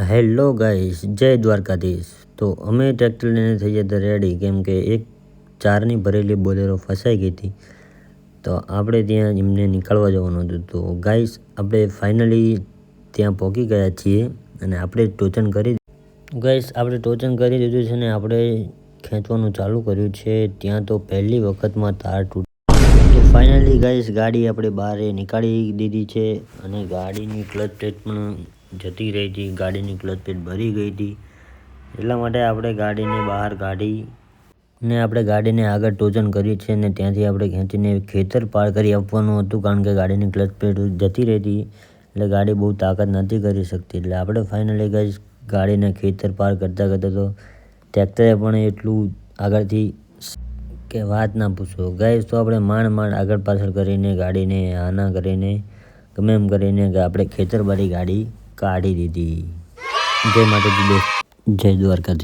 Hello guys, જય દ્વારકાધીશ. તો અમે ટ્રેક્ટર લઈને થઈ જતા રેડી, કેમ કે એક ચારની ભરેલી બોલેરો ફસાઈ ગઈ હતી. તો આપણે ત્યાં એમને નીકળવા જવાનું હતું. તો ગાઈસ, આપણે ફાઇનલી ત્યાં પહોંચી ગયા છીએ અને આપણે ટોચન કરી દીધું છે ને આપણે ખેંચવાનું ચાલુ કર્યું છે. ત્યાં તો પહેલી વખતમાં તાર તૂટી. તો ફાઇનલી ગાઈસ, ગાડી આપણે બહાર નીકાળી દીધી છે અને ગાડીની ક્લચ પ્લેટ પણ જતી રહી હતી. ગાડીની ક્લચ પ્લેટ ભરી ગઈ હતી, એટલા માટે આપણે ગાડીને બહાર કાઢી ને આપણે ગાડીને આગળ ટોચન કર્યું છે ને ત્યાંથી આપણે ખેંચીને ખેતર પાર કરી આપવાનું હતું, કારણ કે ગાડીની ક્લચ પ્લેટ જતી રહી હતી એટલે ગાડી બહુ તાકાત નથી કરી શકતી. એટલે આપણે ફાઇનલી ગાઈસ ગાડીને ખેતર પાર કરતાં તો ટ્રેક્ટરે પણ એટલું આગળથી કે વાત ના પૂછો ગાઈસ. તો આપણે માંડ આગળ પાછળ કરીને ગાડીને આના કરીને ગમે એમ કરીને આપણે ખેતર બારી ગાડી કાઢી દીધી. જય માતાજી દોસ્ત, જય દ્વારકાધીશ.